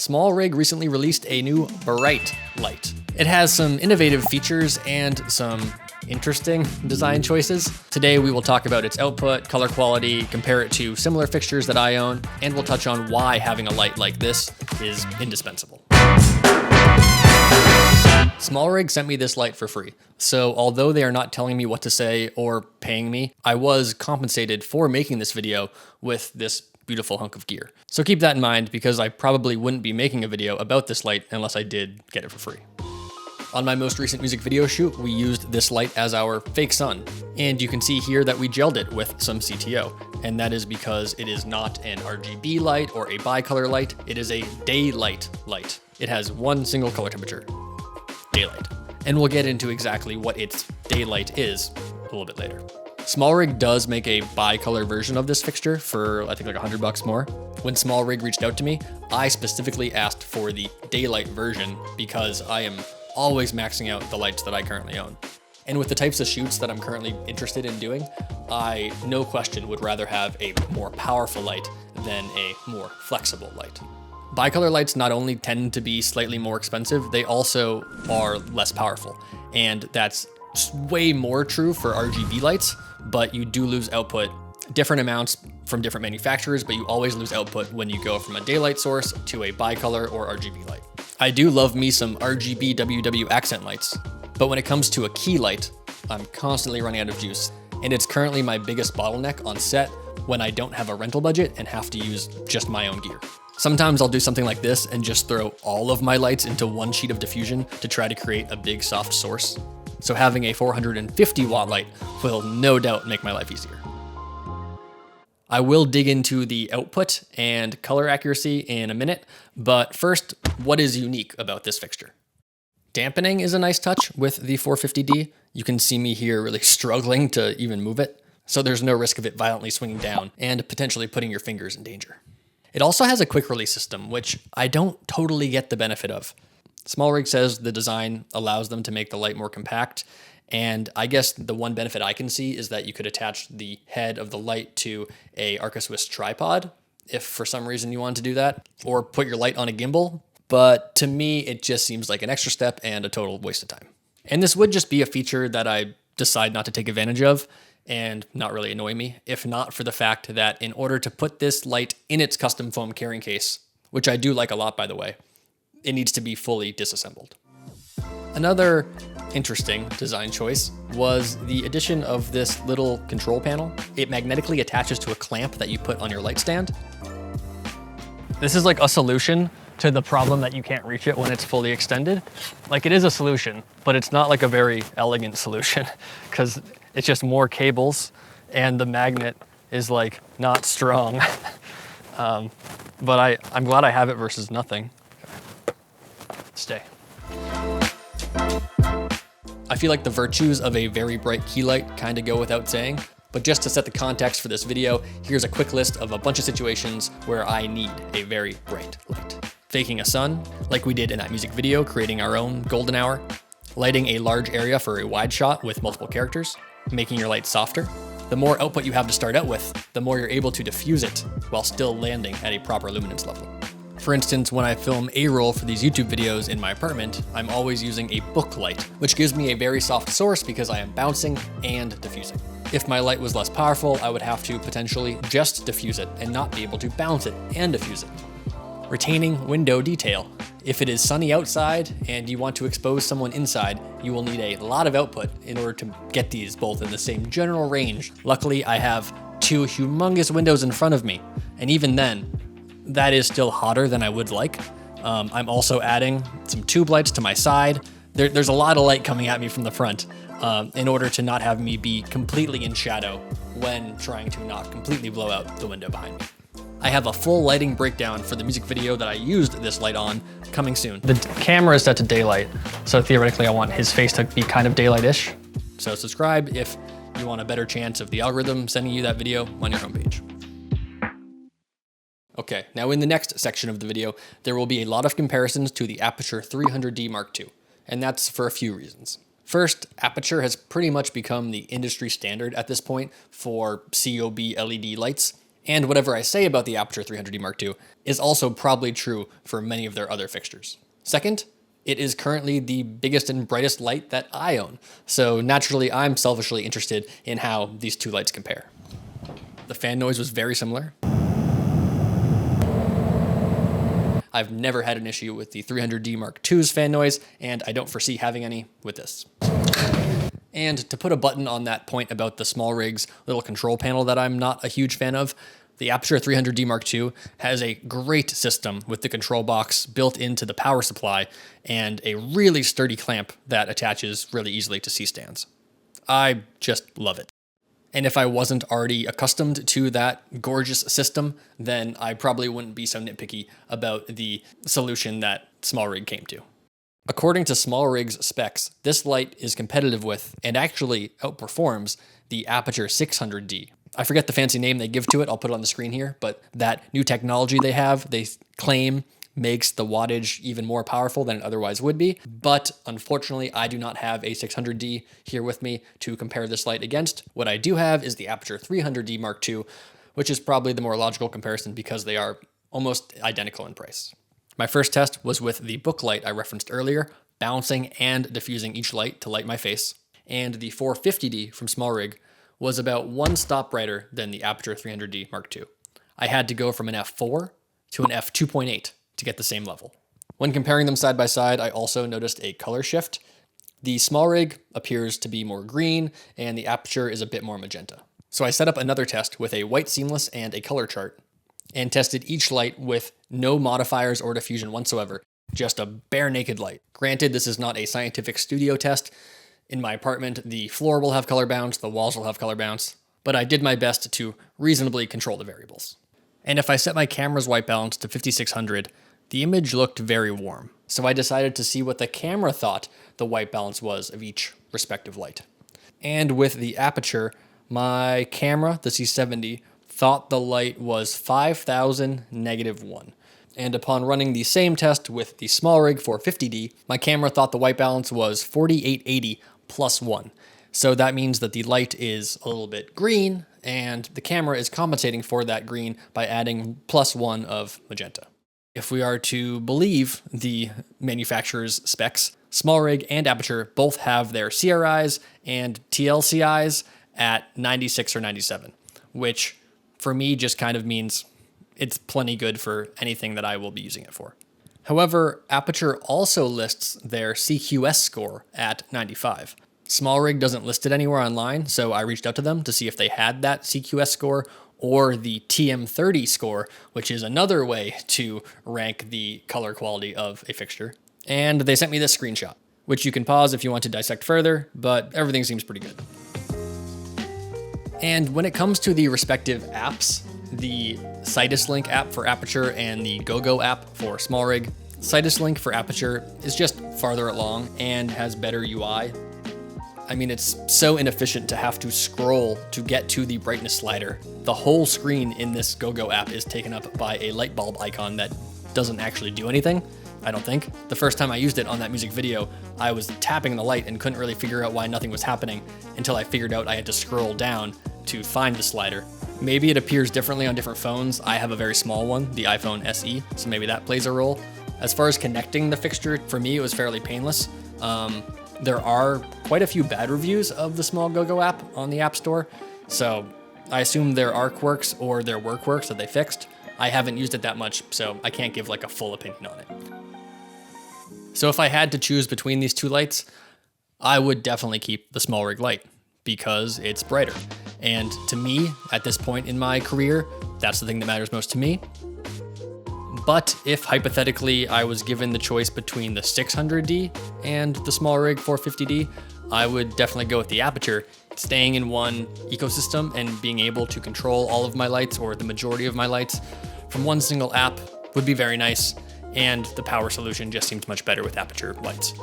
SmallRig recently released a new bright light. It has some innovative features and some interesting design choices. Today we will talk about its output, color quality, compare it to similar fixtures that I own, and we'll touch on why having a light like this is indispensable. SmallRig sent me this light for free, so although they are not telling me what to say or paying me, I was compensated for making this video with this beautiful hunk of gear. So keep that in mind because I probably wouldn't be making a video about this light unless I did get it for free. On my most recent music video shoot, we used this light as our fake sun, and you can see here that we gelled it with some CTO, and that is because it is not an RGB light or a bicolor light, it is a daylight light. It has one single color temperature, daylight. And we'll get into exactly what its daylight is a little bit later. SmallRig does make a bicolor version of this fixture for I think like $100 more. When SmallRig reached out to me, I specifically asked for the daylight version because I am always maxing out the lights that I currently own. And with the types of shoots that I'm currently interested in doing, I, no question, would rather have a more powerful light than a more flexible light. Bicolor lights not only tend to be slightly more expensive, they also are less powerful. And that's way more true for RGB lights, but you do lose output different amounts from different manufacturers, but you always lose output when you go from a daylight source to a bicolor or RGB light. I do love me some RGB WW accent lights, but when it comes to a key light, I'm constantly running out of juice, and it's currently my biggest bottleneck on set when I don't have a rental budget and have to use just my own gear. Sometimes I'll do something like this and just throw all of my lights into one sheet of diffusion to try to create a big soft source. So having a 450 watt light will no doubt make my life easier. I will dig into the output and color accuracy in a minute, but first, what is unique about this fixture? Dampening is a nice touch with the 450D. You can see me here really struggling to even move it, so there's no risk of it violently swinging down and potentially putting your fingers in danger. It also has a quick release system, which I don't totally get the benefit of. SmallRig says the design allows them to make the light more compact, and I guess the one benefit I can see is that you could attach the head of the light to a Arca Swiss tripod, if for some reason you wanted to do that, or put your light on a gimbal, but to me it just seems like an extra step and a total waste of time. And this would just be a feature that I decide not to take advantage of and not really annoy me, if not for the fact that in order to put this light in its custom foam carrying case, which I do like a lot by the way, it needs to be fully disassembled. Another interesting design choice was the addition of this little control panel. It magnetically attaches to a clamp that you put on your light stand. This is like a solution to the problem that you can't reach it when it's fully extended. Like it is a solution, but it's not like a very elegant solution because it's just more cables and the magnet is like not strong. But I'm glad I have it versus nothing. Stay. I feel like the virtues of a very bright key light kind of go without saying, but just to set the context for this video, here's a quick list of a bunch of situations where I need a very bright light. Faking a sun, like we did in that music video, creating our own golden hour. Lighting a large area for a wide shot with multiple characters. Making your light softer. The more output you have to start out with, the more you're able to diffuse it while still landing at a proper luminance level. For instance, when I film A-roll for these YouTube videos in my apartment, I'm always using a book light, which gives me a very soft source because I am bouncing and diffusing. If my light was less powerful, I would have to potentially just diffuse it and not be able to bounce it and diffuse it. Retaining window detail. If it is sunny outside and you want to expose someone inside, you will need a lot of output in order to get these both in the same general range. Luckily, I have two humongous windows in front of me, and even then, that is still hotter than I would like. I'm also adding some tube lights to my side. There's a lot of light coming at me from the front in order to not have me be completely in shadow when trying to not completely blow out the window behind me. I have a full lighting breakdown for the music video that I used this light on coming soon. The camera is set to daylight, so theoretically I want his face to be kind of daylight-ish. So subscribe if you want a better chance of the algorithm sending you that video on your homepage. Okay, now in the next section of the video, there will be a lot of comparisons to the Aputure 300D Mark II, and that's for a few reasons. First, Aputure has pretty much become the industry standard at this point for COB LED lights, And whatever I say about the Aputure 300D Mark II is also probably true for many of their other fixtures. Second, it is currently the biggest and brightest light that I own, so naturally I'm selfishly interested in how these two lights compare. The fan noise was very similar. I've never had an issue with the 300D Mark II's fan noise, and I don't foresee having any with this. And to put a button on that point about the SmallRig's little control panel that I'm not a huge fan of, the Aputure 300D Mark II has a great system with the control box built into the power supply and a really sturdy clamp that attaches really easily to C-stands. I just love it. And if I wasn't already accustomed to that gorgeous system, then I probably wouldn't be so nitpicky about the solution that SmallRig came to. According to SmallRig's specs, this light is competitive with and actually outperforms the Aputure 600D. I forget the fancy name they give to it, I'll put it on the screen here, but that new technology they have, they claim makes the wattage even more powerful than it otherwise would be. But unfortunately, I do not have a 600D here with me to compare this light against. What I do have is the Aputure 300D Mark II, which is probably the more logical comparison because they are almost identical in price. My first test was with the book light I referenced earlier, balancing and diffusing each light to light my face. And the 450D from SmallRig was about one stop brighter than the Aputure 300D Mark II. I had to go from an f4 to an f2.8 to get the same level. When comparing them side by side, I also noticed a color shift. The SmallRig appears to be more green and the Aputure is a bit more magenta. So I set up another test with a white seamless and a color chart and tested each light with no modifiers or diffusion whatsoever, just a bare naked light. Granted, this is not a scientific studio test. In my apartment, the floor will have color bounce, the walls will have color bounce, but I did my best to reasonably control the variables. And if I set my camera's white balance to 5600, the image looked very warm. So I decided to see what the camera thought the white balance was of each respective light. And with the Aputure, my camera, the C70, thought the light was 5000 -1. And upon running the same test with the SmallRig 450D, my camera thought the white balance was 4880 +1. So that means that the light is a little bit green, and the camera is compensating for that green by adding +1 of magenta. If we are to believe the manufacturer's specs, SmallRig and Aputure both have their CRIs and TLCIs at 96 or 97, which for me just kind of means it's plenty good for anything that I will be using it for. However, Aputure also lists their CQS score at 95. SmallRig doesn't list it anywhere online, so I reached out to them to see if they had that CQS score or the TM30 score, which is another way to rank the color quality of a fixture. And they sent me this screenshot, which you can pause if you want to dissect further, but everything seems pretty good. And when it comes to the respective apps, the CitusLink app for Aputure and the GoGo app for SmallRig, CitusLink for Aputure is just farther along and has better UI. I mean, it's so inefficient to have to scroll to get to the brightness slider. The whole screen in this GoGo app is taken up by a light bulb icon that doesn't actually do anything, I don't think. The first time I used it on that music video, I was tapping the light and couldn't really figure out why nothing was happening until I figured out I had to scroll down to find the slider. Maybe it appears differently on different phones. I have a very small one, the iPhone SE, so maybe that plays a role. As far as connecting the fixture, for me, it was fairly painless. There are quite a few bad reviews of the small GoGo app on the App Store, so I assume there are quirks or there were quirks that they fixed. I haven't used it that much, so I can't give like a full opinion on it. So if I had to choose between these two lights, I would definitely keep the SmallRig light because it's brighter. And to me, at this point in my career, that's the thing that matters most to me. But if hypothetically I was given the choice between the 600D and the SmallRig 450D, I would definitely go with the Aputure. Staying in one ecosystem and being able to control all of my lights or the majority of my lights from one single app would be very nice, and the power solution just seems much better with Aputure lights.